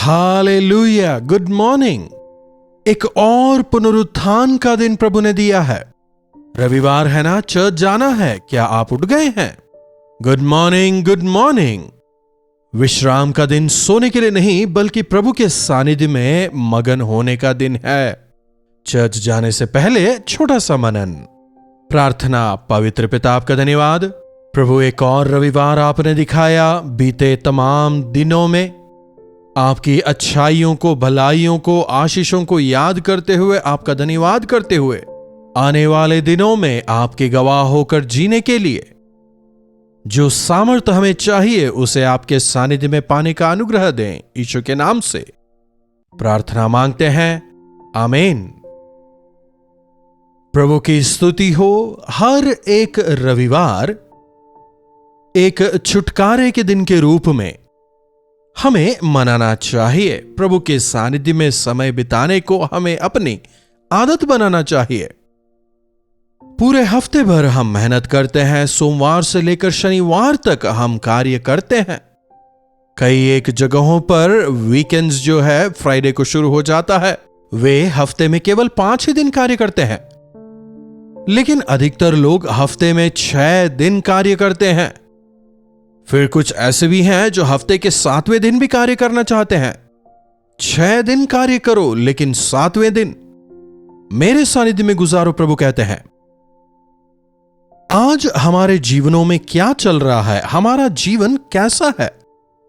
Hallelujah, good morning. एक और पुनरुत्थान का दिन प्रभु ने दिया है। रविवार है ना, चर्च जाना है। क्या आप उठ गए हैं? Good morning, good morning. विश्राम का दिन सोने के लिए नहीं, बल्कि प्रभु के सानिध्य में मगन होने का दिन है। चर्च जाने से पहले छोटा सा मनन, प्रार्थना। पवित्र पिता, आपका धन्यवाद प्रभु, एक और रविवार आपने दिखाया। बीते तमाम दिनों में आपकी अच्छाइयों को, भलाइयों को, आशीषों को याद करते हुए, आपका धन्यवाद करते हुए आने वाले दिनों में आपके गवाह होकर जीने के लिए जो सामर्थ्य हमें चाहिए उसे आपके सानिध्य में पाने का अनुग्रह दें। यीशु के नाम से प्रार्थना मांगते हैं, आमीन। प्रभु की स्तुति हो। हर एक रविवार एक छुटकारे के दिन के रूप में हमें मनाना चाहिए। प्रभु के सानिध्य में समय बिताने को हमें अपनी आदत बनाना चाहिए। पूरे हफ्ते भर हम मेहनत करते हैं, सोमवार से लेकर शनिवार तक हम कार्य करते हैं। कई एक जगहों पर वीकेंड्स जो है, फ्राइडे को शुरू हो जाता है, वे हफ्ते में केवल 5 ही दिन कार्य करते हैं। लेकिन अधिकतर लोग हफ्ते में 6 दिन कार्य करते हैं। फिर कुछ ऐसे भी हैं जो हफ्ते के 7वें दिन भी कार्य करना चाहते हैं। 6 दिन कार्य करो, लेकिन 7वें दिन मेरे सानिध्य में गुजारो, प्रभु कहते हैं। आज हमारे जीवनों में क्या चल रहा है? हमारा जीवन कैसा है?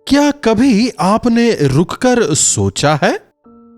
क्या कभी आपने रुककर सोचा है?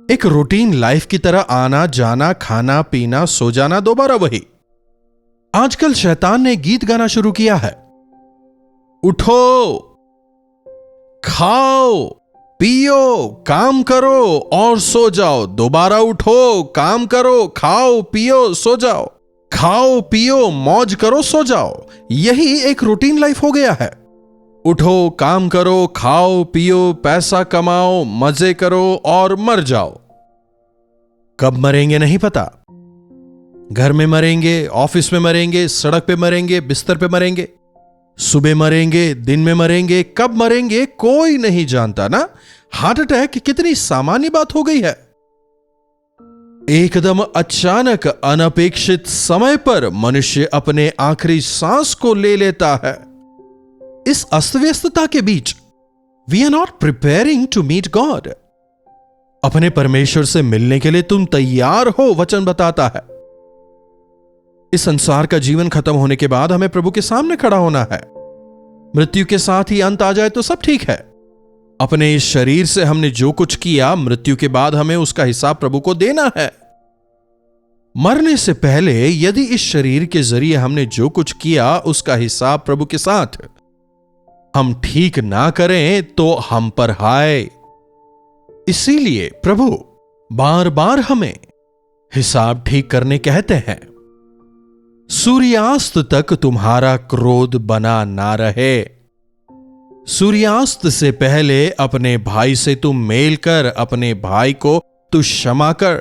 एक रूटीन लाइफ की तरह आना जाना, खाना पीना, सो जाना, दोबारा वही। आजकल शैतान ने गीत गाना शुरू किया है। उठो, खाओ, पियो, काम करो और सो जाओ। दोबारा उठो, काम करो, खाओ, पियो, सो जाओ। खाओ, पियो, मौज करो, सो जाओ। यही एक रूटीन लाइफ हो गया है। उठो, काम करो, खाओ, पियो, पैसा कमाओ, मजे करो और मर जाओ। कब मरेंगे नहीं पता। घर में मरेंगे, ऑफिस में मरेंगे, सड़क पे मरेंगे, बिस्तर पे मरेंगे, सुबह मरेंगे, दिन में मरेंगे, कब मरेंगे कोई नहीं जानता ना। हार्ट अटैक कितनी सामान्य बात हो गई है। एकदम अचानक, अनपेक्षित समय पर मनुष्य अपने आखिरी सांस को ले लेता है। इस अस्तव्यस्तता के बीच we are not preparing to meet God. अपने परमेश्वर से मिलने के लिए तुम तैयार हो, वचन बताता है। इस संसार का जीवन खत्म होने के बाद हमें प्रभु के सामने खड़ा होना है। मृत्यु के साथ ही अंत आ जाए तो सब ठीक है। अपने इस शरीर से हमने जो कुछ किया, मृत्यु के बाद हमें उसका हिसाब प्रभु को देना है। मरने से पहले यदि इस शरीर के जरिए हमने जो कुछ किया, उसका हिसाब प्रभु के साथ हम ठीक ना करें तो हम पर हाय। इसीलिए प्रभु बार बार हमें हिसाब ठीक करने कहते हैं। सूर्यास्त तक तुम्हारा क्रोध बना ना रहे। सूर्यास्त से पहले अपने भाई से तुम मेल कर, अपने भाई को तू क्षमा कर।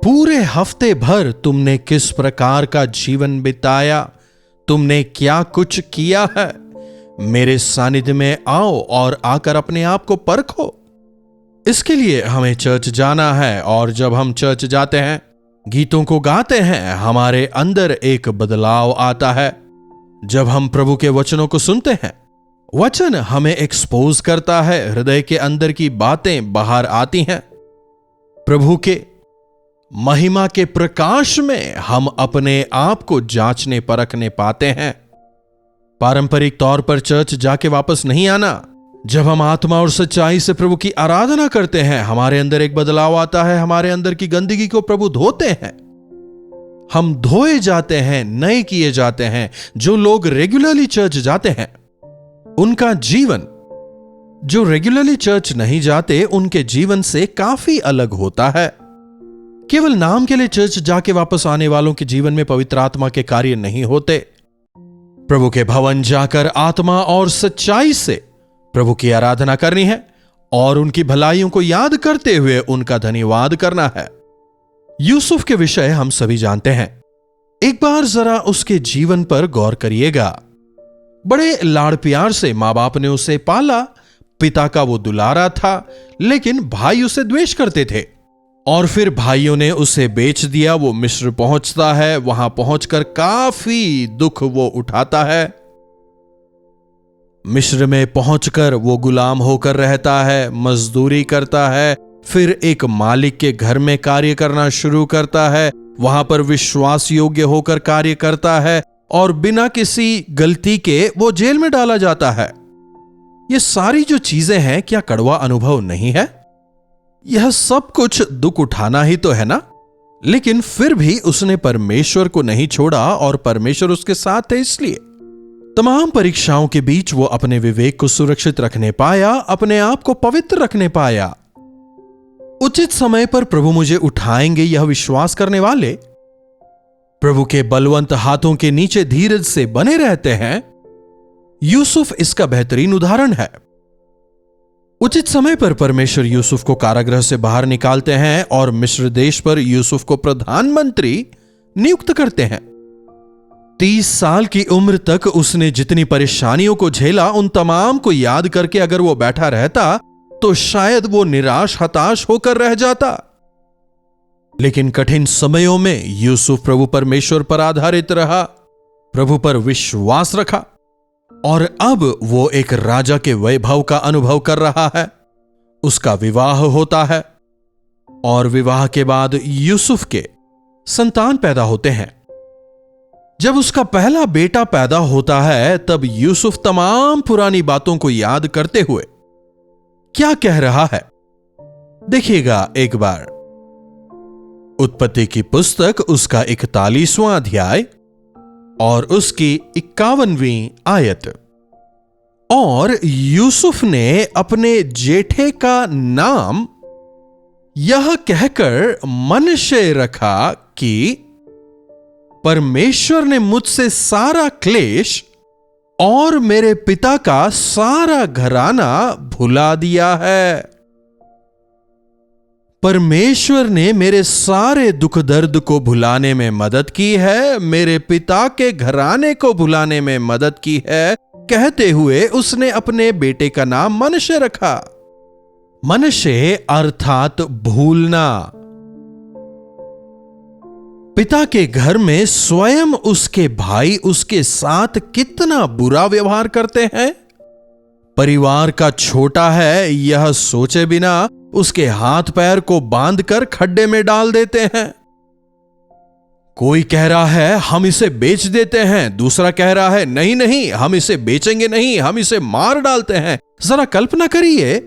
पूरे हफ्ते भर तुमने किस प्रकार का जीवन बिताया, तुमने क्या कुछ किया है? मेरे सानिध्य में आओ और आकर अपने आप को परखो। इसके लिए हमें चर्च जाना है, और जब हम चर्च जाते हैं, गीतों को गाते हैं, हमारे अंदर एक बदलाव आता है। जब हम प्रभु के वचनों को सुनते हैं, वचन हमें एक्सपोज करता है, हृदय के अंदर की बातें बाहर आती हैं। प्रभु के महिमा के प्रकाश में हम अपने आप को जांचने परखने पाते हैं। पारंपरिक तौर पर चर्च जाके वापस नहीं आना। जब हम आत्मा और सच्चाई से प्रभु की आराधना करते हैं, हमारे अंदर एक बदलाव आता है। हमारे अंदर की गंदगी को प्रभु धोते हैं। हम धोए जाते हैं, नए किए जाते हैं। जो लोग रेगुलरली चर्च जाते हैं, उनका जीवन, जो रेगुलरली चर्च नहीं जाते, उनके जीवन से काफी अलग होता है। केवल नाम के लिए चर्च जाके वापस आने वालों के जीवन में पवित्र आत्मा के कार्य नहीं होते। प्रभु के भवन जाकर आत्मा और सच्चाई से प्रभु की आराधना करनी है और उनकी भलाइयों को याद करते हुए उनका धन्यवाद करना है। यूसुफ के विषय हम सभी जानते हैं। एक बार जरा उसके जीवन पर गौर करिएगा। बड़े लाड़ प्यार से मां बाप ने उसे पाला, पिता का वो दुलारा था, लेकिन भाई उसे द्वेष करते थे। और फिर भाइयों ने उसे बेच दिया। वो मिस्र पहुंचता है, वहां पहुंचकर काफी दुख वो उठाता है। मिस्र में पहुंचकर वो गुलाम होकर रहता है, मजदूरी करता है, फिर एक मालिक के घर में कार्य करना शुरू करता है, वहां पर विश्वास योग्य होकर कार्य करता है और बिना किसी गलती के वो जेल में डाला जाता है। ये सारी जो चीजें हैं, क्या कड़वा अनुभव नहीं है? यह सब कुछ दुख उठाना ही तो है ना। लेकिन फिर भी उसने परमेश्वर को नहीं छोड़ा और परमेश्वर उसके साथ थे। इसलिए तमाम परीक्षाओं के बीच वो अपने विवेक को सुरक्षित रखने पाया, अपने आप को पवित्र रखने पाया। उचित समय पर प्रभु मुझे उठाएंगे, यह विश्वास करने वाले प्रभु के बलवंत हाथों के नीचे धीरज से बने रहते हैं। यूसुफ इसका बेहतरीन उदाहरण है। उचित समय पर परमेश्वर यूसुफ को कारागृह से बाहर निकालते हैं और मिस्र देश पर यूसुफ को प्रधानमंत्री नियुक्त करते हैं। 30 साल की उम्र तक उसने जितनी परेशानियों को झेला, उन तमाम को याद करके अगर वो बैठा रहता तो शायद वो निराश हताश होकर रह जाता। लेकिन कठिन समयों में यूसुफ प्रभु परमेश्वर पर आधारित रहा, प्रभु पर विश्वास रखा और अब वो एक राजा के वैभव का अनुभव कर रहा है। उसका विवाह होता है और विवाह के बाद यूसुफ के संतान पैदा होते हैं। जब उसका पहला बेटा पैदा होता है, तब यूसुफ तमाम पुरानी बातों को याद करते हुए क्या कह रहा है, देखिएगा एक बार। उत्पत्ति की पुस्तक उसका 41वां अध्याय और उसकी 51वीं आयत। और यूसुफ ने अपने जेठे का नाम यह कहकर मनश्शे रखा कि परमेश्वर ने मुझसे सारा क्लेश और मेरे पिता का सारा घराना भुला दिया है। परमेश्वर ने मेरे सारे दुख दर्द को भुलाने में मदद की है, मेरे पिता के घराने को भुलाने में मदद की है, कहते हुए उसने अपने बेटे का नाम मनश्शे रखा। मनश्शे अर्थात भूलना। पिता के घर में स्वयं उसके भाई उसके साथ कितना बुरा व्यवहार करते हैं। परिवार का छोटा है, यह सोचे बिना उसके हाथ पैर को बांधकर खड्डे में डाल देते हैं। कोई कह रहा है हम इसे बेच देते हैं, दूसरा कह रहा है नहीं नहीं हम इसे बेचेंगे नहीं, हम इसे मार डालते हैं। जरा कल्पना करिए,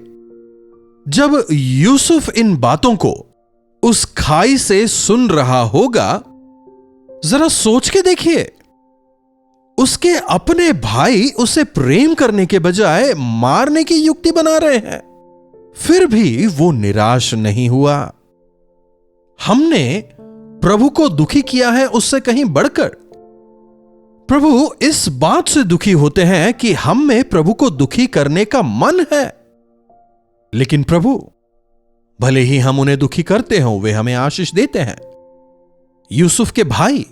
जब यूसुफ इन बातों को उस खाई से सुन रहा होगा, जरा सोच के देखिए, उसके अपने भाई उसे प्रेम करने के बजाय मारने की युक्ति बना रहे हैं, फिर भी वो निराश नहीं हुआ। हमने प्रभु को दुखी किया है उससे कहीं बढ़कर। प्रभु इस बात से दुखी होते हैं कि हम में प्रभु को दुखी करने का मन है। लेकिन प्रभु, भले ही हम उन्हें दुखी करते हों, वे हमें आशीष देते हैं। यूसुफ के भाई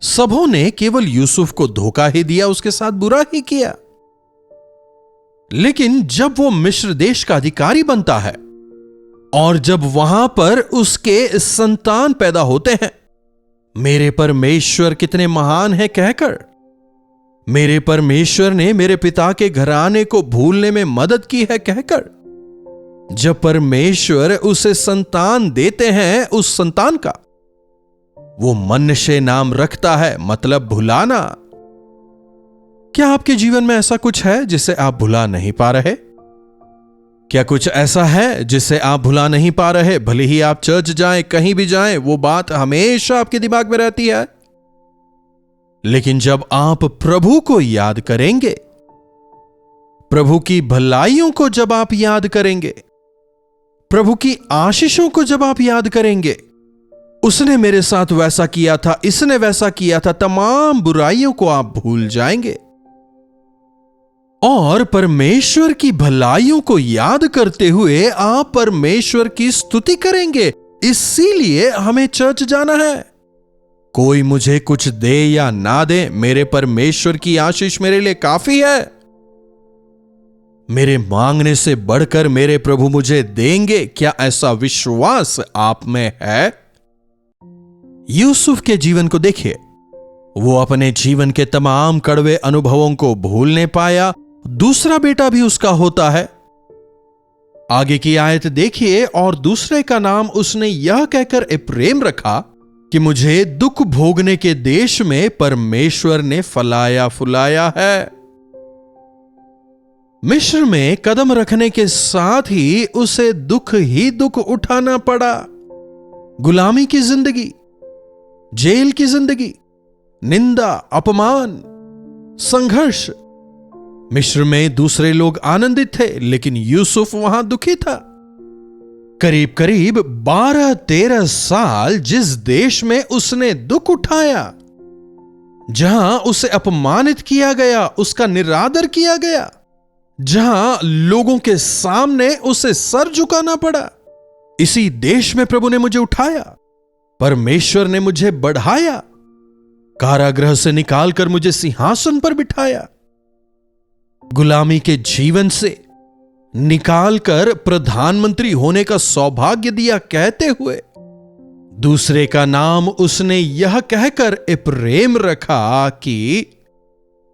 सबों ने केवल यूसुफ को धोखा ही दिया, उसके साथ बुरा ही किया। लेकिन जब वो मिस्र देश का अधिकारी बनता है और जब वहां पर उसके संतान पैदा होते हैं, मेरे परमेश्वर कितने महान हैं कहकर, मेरे परमेश्वर ने मेरे पिता के घराने को भूलने में मदद की है कहकर, जब परमेश्वर उसे संतान देते हैं, उस संतान का वो मनश्शे नाम रखता है, मतलब भुलाना। क्या आपके जीवन में ऐसा कुछ है जिसे आप भुला नहीं पा रहे? क्या कुछ ऐसा है जिसे आप भुला नहीं पा रहे? भले ही आप चर्च जाएं, कहीं भी जाएं, वो बात हमेशा आपके दिमाग में रहती है। लेकिन जब आप प्रभु को याद करेंगे, प्रभु की भलाइयों को जब आप याद करेंगे, प्रभु की आशीषों को जब आप याद करेंगे, उसने मेरे साथ वैसा किया था, इसने वैसा किया था, तमाम बुराइयों को आप भूल जाएंगे और परमेश्वर की भलाइयों को याद करते हुए आप परमेश्वर की स्तुति करेंगे। इसीलिए हमें चर्च जाना है। कोई मुझे कुछ दे या ना दे, मेरे परमेश्वर की आशीष मेरे लिए काफी है। मेरे मांगने से बढ़कर मेरे प्रभु मुझे देंगे, क्या ऐसा विश्वास आप में है? यूसुफ के जीवन को देखिए। वो अपने जीवन के तमाम कड़वे अनुभवों को भूलने पाया। दूसरा बेटा भी उसका होता है। आगे की आयत देखिए। और दूसरे का नाम उसने यह कहकर एप्रेम रखा कि मुझे दुख भोगने के देश में परमेश्वर ने फलाया फुलाया है। मिस्र में कदम रखने के साथ ही उसे दुख ही दुख उठाना पड़ा। गुलामी की जिंदगी, जेल की जिंदगी, निंदा, अपमान, संघर्ष। मिस्र में दूसरे लोग आनंदित थे, लेकिन यूसुफ वहां दुखी था। करीब करीब 12-13 साल जिस देश में उसने दुख उठाया, जहां उसे अपमानित किया गया, उसका निरादर किया गया, जहां लोगों के सामने उसे सर झुकाना पड़ा, इसी देश में प्रभु ने मुझे उठाया। परमेश्वर ने मुझे बढ़ाया, कारागृह से निकालकर मुझे सिंहासन पर बिठाया। गुलामी के जीवन से निकालकर प्रधानमंत्री होने का सौभाग्य दिया, कहते हुए दूसरे का नाम उसने यह कहकर एप्रेम रखा कि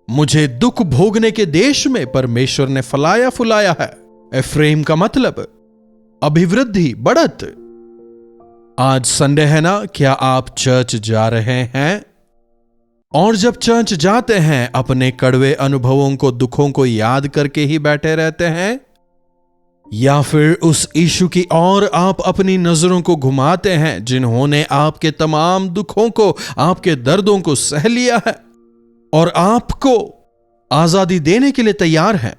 मुझे दुख भोगने के देश में परमेश्वर ने फलाया फुलाया है। एफ्रेम का मतलब अभिवृद्धि, बढ़त। आज संडे है ना, क्या आप चर्च जा रहे हैं? और जब चर्च जाते हैं, अपने कड़वे अनुभवों को, दुखों को याद करके ही बैठे रहते हैं, या फिर उस यीशु की ओर आप अपनी नजरों को घुमाते हैं जिन्होंने आपके तमाम दुखों को, आपके दर्दों को सह लिया है और आपको आजादी देने के लिए तैयार हैं?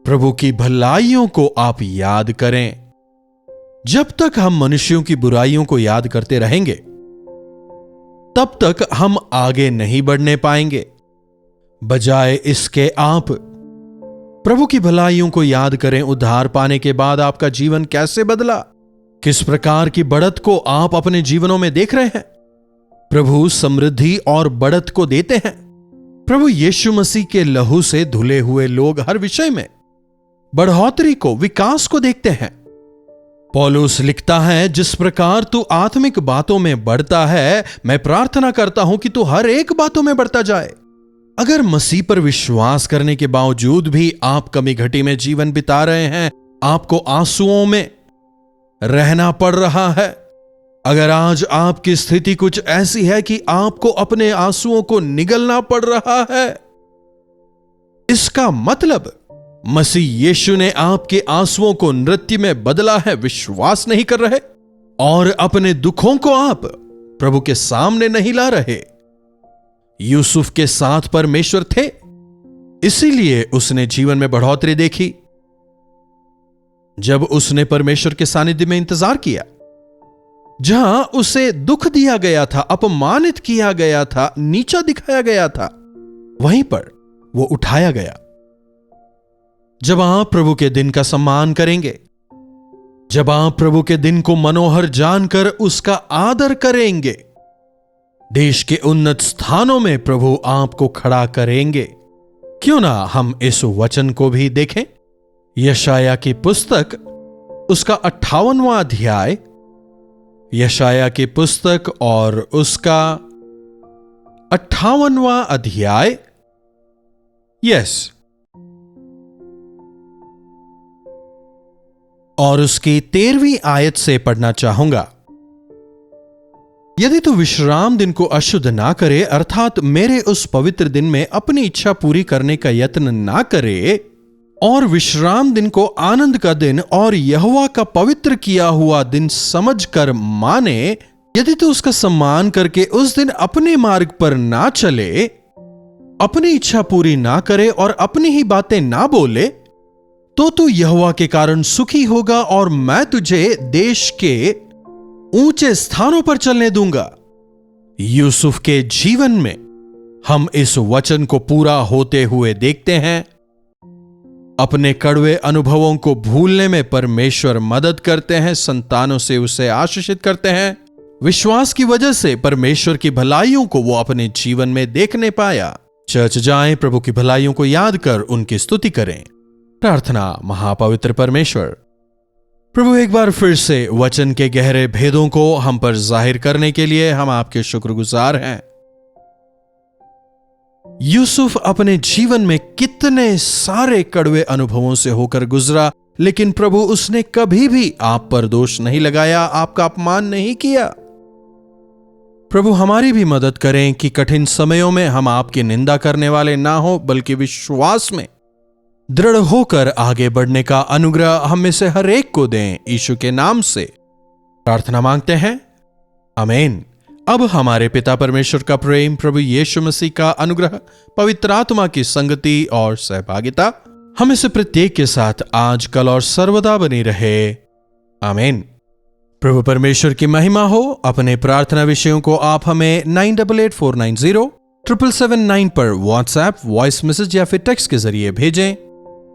प्रभु की भलाइयों को आप याद करें। जब तक हम मनुष्यों की बुराइयों को याद करते रहेंगे, तब तक हम आगे नहीं बढ़ने पाएंगे। बजाय इसके आप प्रभु की भलाइयों को याद करें। उद्धार पाने के बाद आपका जीवन कैसे बदला, किस प्रकार की बढ़त को आप अपने जीवनों में देख रहे हैं। प्रभु समृद्धि और बढ़त को देते हैं। प्रभु यीशु मसीह के लहू से धुले हुए लोग हर विषय में बढ़ोतरी को, विकास को देखते हैं। पौलुस लिखता है, जिस प्रकार तू आत्मिक बातों में बढ़ता है, मैं प्रार्थना करता हूं कि तू हर एक बातों में बढ़ता जाए। अगर मसीह पर विश्वास करने के बावजूद भी आप कमी घटी में जीवन बिता रहे हैं, आपको आंसुओं में रहना पड़ रहा है, अगर आज आपकी स्थिति कुछ ऐसी है कि आपको अपने आंसुओं को निगलना पड़ रहा है, इसका मतलब मसीह यीशु ने आपके आंसुओं को नृत्य में बदला है। विश्वास नहीं कर रहे और अपने दुखों को आप प्रभु के सामने नहीं ला रहे। यूसुफ के साथ परमेश्वर थे, इसीलिए उसने जीवन में बढ़ोतरी देखी। जब उसने परमेश्वर के सानिध्य में इंतजार किया, जहां उसे दुख दिया गया था, अपमानित किया गया था, नीचा दिखाया गया था, वहीं पर वो उठाया गया। जब आप प्रभु के दिन का सम्मान करेंगे, जब आप प्रभु के दिन को मनोहर जानकर उसका आदर करेंगे, देश के उन्नत स्थानों में प्रभु आपको खड़ा करेंगे। क्यों ना हम इस वचन को भी देखें। यशाया की पुस्तक, उसका 58वां अध्याय, यशाया की पुस्तक और उसका 58वां अध्याय, यस, और उसकी 13वीं आयत से पढ़ना चाहूंगा। यदि तू विश्राम दिन को अशुद्ध ना करे, अर्थात मेरे उस पवित्र दिन में अपनी इच्छा पूरी करने का यत्न ना करे, और विश्राम दिन को आनंद का दिन और यहोवा का पवित्र किया हुआ दिन समझकर माने, यदि तू उसका सम्मान करके उस दिन अपने मार्ग पर ना चले, अपनी इच्छा पूरी ना करे और अपनी ही बातें ना बोले, तो तू यहोवा के कारण सुखी होगा और मैं तुझे देश के ऊंचे स्थानों पर चलने दूंगा। यूसुफ के जीवन में हम इस वचन को पूरा होते हुए देखते हैं। अपने कड़वे अनुभवों को भूलने में परमेश्वर मदद करते हैं, संतानों से उसे आशीषित करते हैं। विश्वास की वजह से परमेश्वर की भलाइयों को वो अपने जीवन में देखने पाया। चर्च जाएं, प्रभु की भलाइयों को याद कर उनकी स्तुति करें। प्रार्थना। महापवित्र परमेश्वर, प्रभु एक बार फिर से वचन के गहरे भेदों को हम पर जाहिर करने के लिए हम आपके शुक्रगुजार हैं। यूसुफ अपने जीवन में कितने सारे कड़वे अनुभवों से होकर गुजरा, लेकिन प्रभु उसने कभी भी आप पर दोष नहीं लगाया, आपका अपमान नहीं किया। प्रभु हमारी भी मदद करें कि कठिन समयों में हम आपकी निंदा करने वाले ना हो, बल्कि विश्वास में दृढ़ होकर आगे बढ़ने का अनुग्रह हम में से हर एक को दें। यीशु के नाम से प्रार्थना मांगते हैं, आमीन। अब हमारे पिता परमेश्वर का प्रेम, प्रभु यीशु मसीह का अनुग्रह, पवित्र आत्मा की संगति और सहभागिता हमें से प्रत्येक के साथ आज, कल और सर्वदा बनी रहे। आमीन। प्रभु परमेश्वर की महिमा हो। अपने प्रार्थना विषयों को आप हमें 9884907779 पर व्हाट्सएप, वॉइस मैसेज या फिर टेक्स्ट के जरिए भेजें।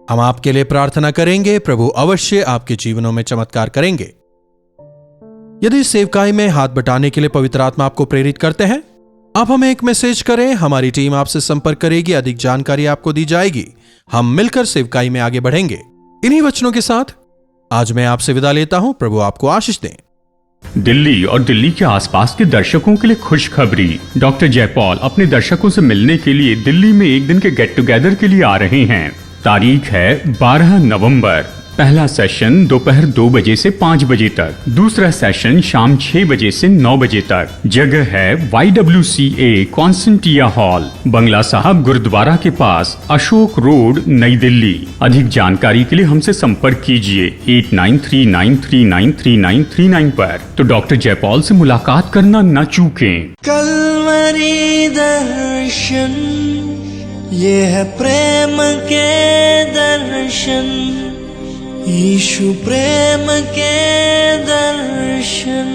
हम आपके लिए प्रार्थना करेंगे। प्रभु अवश्य आपके जीवनों में चमत्कार करेंगे। यदि सेवकाई में हाथ बटाने के लिए पवित्र आत्मा आपको प्रेरित करते हैं, आप हमें एक मैसेज करें, हमारी टीम आपसे संपर्क करेगी, अधिक जानकारी आपको दी जाएगी। हम मिलकर सेवकाई में आगे बढ़ेंगे। इन्हीं वचनों के साथ आज मैं आपसे विदा लेता हूं। प्रभु आपको आशीष दें। दिल्ली और दिल्ली के आसपास के दर्शकों के लिए खुशखबरी। डॉक्टर जयपॉल अपने दर्शकों से मिलने के लिए दिल्ली में एक दिन के गेट टुगेदर के लिए आ रहे हैं। तारीख है 12 नवंबर। पहला सेशन दोपहर 2 बजे से 5 बजे तक, दूसरा सेशन शाम 6 बजे से 9 बजे तक। जगह है YWCA कॉन्सेंटिया हॉल, बंगला साहब गुरुद्वारा के पास, अशोक रोड, नई दिल्ली। अधिक जानकारी के लिए हमसे संपर्क कीजिए 8939393939 पर। तो डॉक्टर जयपॉल से मुलाकात करना न चूकें। कलवरी दर्शन, ये है प्रेम के दर्शन, यीशु प्रेम के दर्शन।